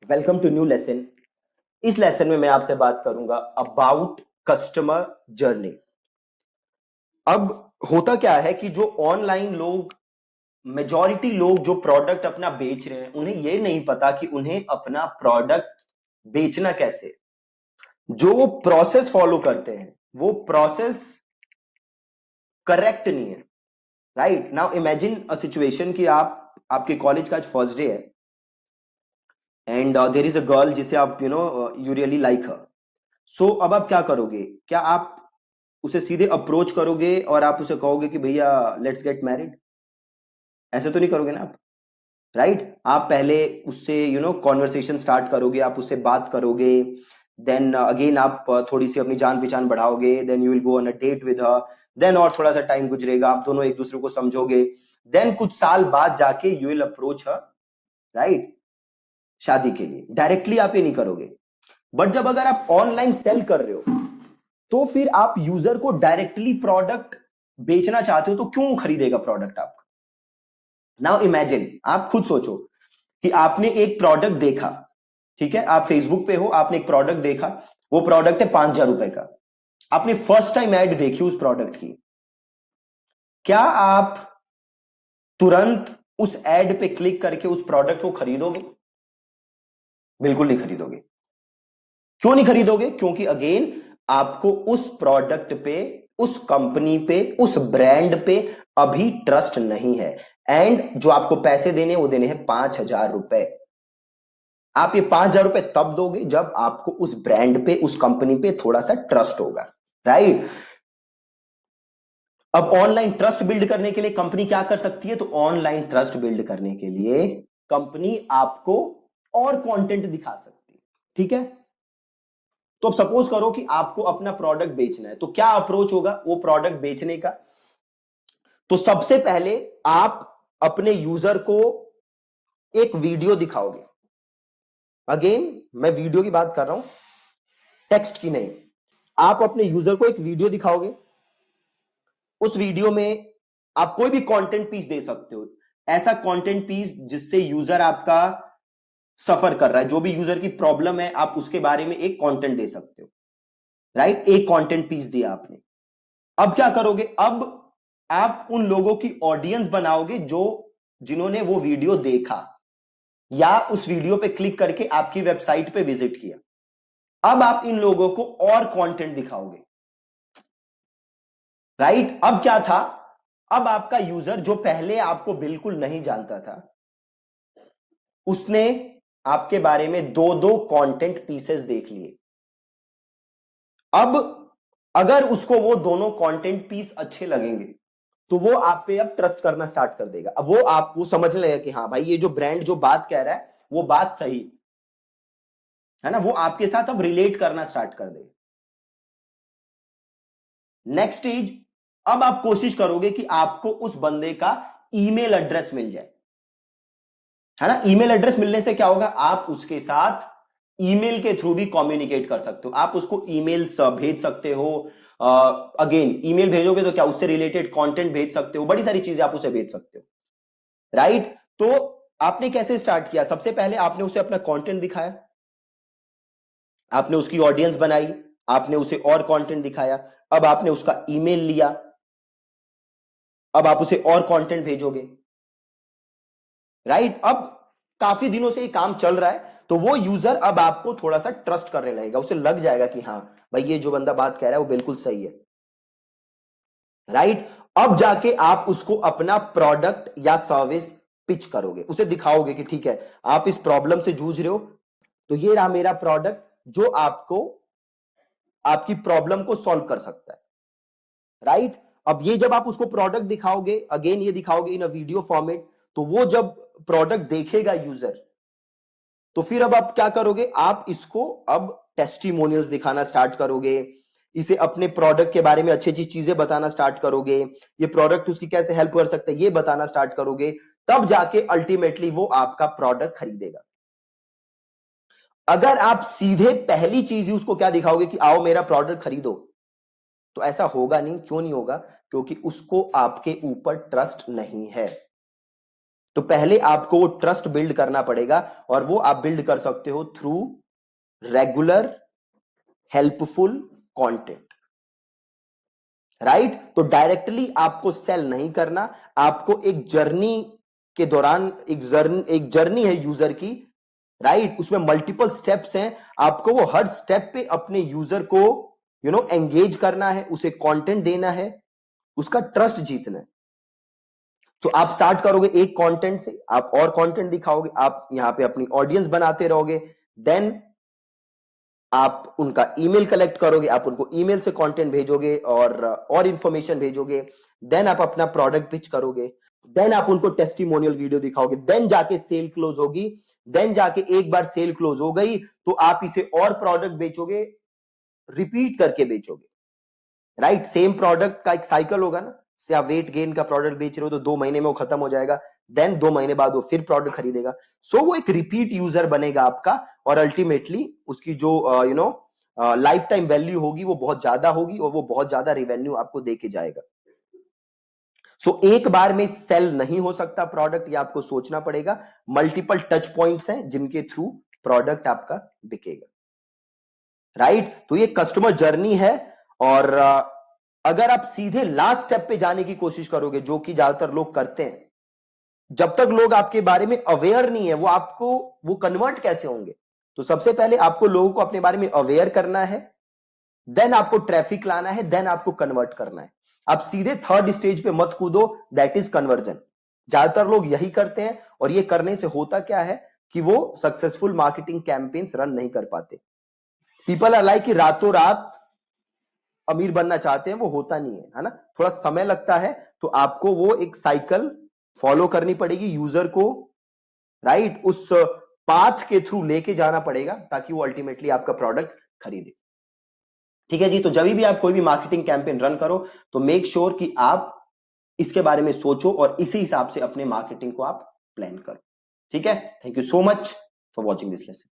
Welcome to new lesson. इस lesson में मैं आपसे बात करूंगा अबाउट कस्टमर जर्नी। अब होता क्या है कि जो ऑनलाइन लोग, मेजॉरिटी लोग जो प्रोडक्ट अपना बेच रहे हैं, उन्हें यह नहीं पता कि उन्हें अपना प्रोडक्ट बेचना कैसे। जो वो प्रोसेस फॉलो करते हैं वो प्रोसेस करेक्ट नहीं है। Right now imagine a situation कि आपके कॉलेज का आज फर्स्ट डे है and there is a girl जिसे आप you really like her. So अब आप क्या करोगे? क्या आप उसे सीधे अप्रोच करोगे और आप उसे कहोगे कि भैया लेट्स गेट मैरिड? ऐसे तो नहीं करोगे ना आप। राइट आप पहले उससे कॉन्वर्सेशन स्टार्ट करोगे, आप उससे बात करोगे। देन अगेन आप थोड़ी सी अपनी जान पहचान बढ़ाओगे। Then you will go on a date with her. Then और थोड़ा सा टाइम गुजरेगा, आप दोनों एक दूसरे को समझोगे। देन कुछ साल बाद जाके you will approach her, right, शादी के लिए। डायरेक्टली आप ये नहीं करोगे। बट जब अगर आप ऑनलाइन सेल कर रहे हो तो फिर आप यूजर को डायरेक्टली प्रोडक्ट बेचना चाहते हो, तो क्यों खरीदेगा प्रोडक्ट आपका? नाउ इमेजिन, आप खुद सोचो कि आपने एक प्रोडक्ट देखा। ठीक है, आप फेसबुक पे हो, आपने एक प्रोडक्ट देखा। वो प्रोडक्ट है 5,000 रुपए का। आपने फर्स्ट टाइम ऐड देखी उस प्रोडक्ट की। क्या आप तुरंत उस ऐड पे क्लिक करके उस प्रोडक्ट को खरीदोगे? बिल्कुल नहीं खरीदोगे। क्यों नहीं खरीदोगे? क्योंकि अगेन आपको उस प्रोडक्ट पे, उस कंपनी पे, उस ब्रांड पे अभी ट्रस्ट नहीं है। एंड जो आपको पैसे देने वो देने हैं 5,000 रुपए। आप ये 5,000 रुपए तब दोगे जब आपको उस ब्रांड पे, उस कंपनी पे थोड़ा सा ट्रस्ट होगा। राइट। अब ऑनलाइन ट्रस्ट बिल्ड करने के लिए कंपनी क्या कर सकती है? तो ऑनलाइन ट्रस्ट बिल्ड करने के लिए कंपनी आपको और कंटेंट दिखा सकती है। ठीक है, तो अब सपोज करो कि आपको अपना प्रोडक्ट बेचना है, तो क्या अप्रोच होगा वो प्रोडक्ट बेचने का? तो सबसे पहले आप अपने यूजर को एक वीडियो दिखाओगे। अगेन मैं वीडियो की बात कर रहा हूं, टेक्स्ट की नहीं। आप अपने यूजर को एक वीडियो दिखाओगे। उस वीडियो में आप कोई भी कंटेंट पीस दे सकते हो। ऐसा कंटेंट पीस जिससे यूजर आपका सफर कर रहा है, जो भी यूजर की प्रॉब्लम है, आप उसके बारे में एक कंटेंट दे सकते हो। राइट, एक कंटेंट पीस दिया आपने। अब क्या करोगे? अब आप उन लोगों की ऑडियंस बनाओगे जो जिन्होंने वो वीडियो देखा या उस वीडियो पे क्लिक करके आपकी वेबसाइट पे विजिट किया। अब आप इन लोगों को और कंटेंट दिखाओगे। राइट, अब क्या था? अब आपका यूजर जो पहले आपको बिल्कुल नहीं जानता था, उसने आपके बारे में दो दो कंटेंट पीसेस देख लिए। अब अगर उसको वो दोनों कंटेंट पीस अच्छे लगेंगे तो वो आप पे अब ट्रस्ट करना स्टार्ट कर देगा। अब वो समझ लेगा कि हाँ भाई, ये जो ब्रांड जो बात कह रहा है वो बात सही है ना। वो आपके साथ अब रिलेट करना स्टार्ट कर देगा। नेक्स्ट स्टेज, अब आप कोशिश करोगे कि आपको उस बंदे का ईमेल एड्रेस मिल जाए, है ना। ईमेल एड्रेस मिलने से क्या होगा? आप उसके साथ ईमेल के थ्रू भी कम्युनिकेट कर सकते हो। आप उसको ईमेल्स भेज सकते हो। अगेन ईमेल भेजोगे तो क्या उससे रिलेटेड कंटेंट भेज सकते हो, बड़ी सारी चीजें आप उसे भेज सकते हो। राइट, तो आपने कैसे स्टार्ट किया? सबसे पहले आपने उसे अपना कंटेंट दिखाया, आपने उसकी ऑडियंस बनाई, आपने उसे और कंटेंट दिखाया। अब आपने उसका ईमेल लिया, अब आप उसे और कंटेंट भेजोगे। राइट, अब काफी दिनों से ये काम चल रहा है तो वो यूजर अब आपको थोड़ा सा ट्रस्ट करने लगेगा। उसे लग जाएगा कि हाँ भाई, ये जो बंदा बात कह रहा है वो बिल्कुल सही है। राइट, अब जाके आप उसको अपना प्रोडक्ट या सर्विस पिच करोगे, उसे दिखाओगे कि ठीक है, आप इस प्रॉब्लम से जूझ रहे हो, तो ये रहा मेरा प्रोडक्ट जो आपको आपकी प्रॉब्लम को सॉल्व कर सकता है। राइट, अब ये जब आप उसको प्रोडक्ट दिखाओगे, अगेन ये दिखाओगे इन अ वीडियो फॉर्मेट, तो वो जब प्रोडक्ट देखेगा यूजर, तो फिर अब आप क्या करोगे? आप इसको अब टेस्टिमोनियल्स दिखाना स्टार्ट करोगे, इसे अपने प्रोडक्ट के बारे में अच्छी अच्छी चीजें बताना स्टार्ट करोगे, ये प्रोडक्ट उसकी कैसे हेल्प कर सकता है ये बताना स्टार्ट करोगे। तब जाके अल्टीमेटली वो आपका प्रोडक्ट खरीदेगा। अगर आप सीधे पहली चीज ही उसको क्या दिखाओगे कि आओ मेरा प्रोडक्ट खरीदो, तो ऐसा होगा नहीं। क्यों नहीं होगा? क्योंकि उसको आपके ऊपर ट्रस्ट नहीं है। तो पहले आपको वो ट्रस्ट बिल्ड करना पड़ेगा, और वो आप बिल्ड कर सकते हो through regular helpful content, right. तो डायरेक्टली आपको सेल नहीं करना, आपको एक जर्नी के दौरान, एक जर्नी है यूजर की, राइट, उसमें मल्टीपल स्टेप्स हैं, आपको वो हर स्टेप पे अपने यूजर को एंगेज करना है, उसे कंटेंट देना है, उसका ट्रस्ट जीतना है। तो आप स्टार्ट करोगे एक कंटेंट से, आप और कंटेंट दिखाओगे, आप यहां पे अपनी ऑडियंस बनाते रहोगे, देन आप उनका ईमेल कलेक्ट करोगे, आप उनको ईमेल से कंटेंट भेजोगे और इंफॉर्मेशन भेजोगे, देन आप अपना प्रोडक्ट पिच करोगे, देन आप उनको टेस्टिमोनियल वीडियो दिखाओगे, देन जाके सेल क्लोज होगी, देन जाके एक बार सेल क्लोज हो गई तो आप इसे और प्रोडक्ट बेचोगे, रिपीट करके बेचोगे, राइट। सेम प्रोडक्ट का एक साइकिल होगा ना, से आप वेट गेन का प्रोडक्ट बेच रहे हो तो 2 महीने में वो खत्म हो जाएगा, देन 2 महीने बाद वो फिर प्रोडक्ट खरीदेगा, सो वो एक रिपीट यूजर बनेगा आपका, और अल्टीमेटली उसकी जो लाइफ टाइम वैल्यू होगी वो बहुत ज्यादा होगी, और वो बहुत ज्यादा रेवेन्यू आपको दे के जाएगा। सो एक बार में सेल नहीं हो सकता प्रोडक्ट, ये आपको सोचना पड़ेगा, मल्टीपल टच पॉइंट्स हैं जिनके थ्रू प्रोडक्ट आपका बिकेगा, राइट। तो ये कस्टमर जर्नी है, और अगर आप सीधे लास्ट स्टेप पे जाने की कोशिश करोगे, जो कि ज्यादातर लोग करते हैं, जब तक लोग आपके बारे में अवेयर नहीं है, वो कन्वर्ट कैसे होंगे? तो सबसे पहले आपको लोगों को अपने बारे में अवेयर करना है, देन आपको ट्रैफिक लाना है, देन आपको कन्वर्ट करना है। आप सीधे थर्ड स्टेज पे मत कूदो, दैट इज कन्वर्जन। ज्यादातर लोग यही करते हैं, और ये करने से होता क्या है कि वो सक्सेसफुल मार्केटिंग कैंपेन्स रन नहीं कर पाते। पीपल आर लाइक कि रातों रात अमीर बनना चाहते हैं, वो होता नहीं है ना, थोड़ा समय लगता है, तो आपको वो एक साइकिल फॉलो करनी पड़ेगी, यूजर को राइट उस पाथ के थ्रू लेके जाना पड़ेगा, ताकि वो अल्टीमेटली आपका प्रोडक्ट खरीदे। ठीक है जी। तो जब भी आप कोई भी मार्केटिंग कैंपेन रन करो, तो मेक श्योर कि आप इसके बारे में सोचो, और इसी हिसाब से अपने मार्केटिंग को आप प्लान करो। ठीक है। Thank you so much for watching this lesson.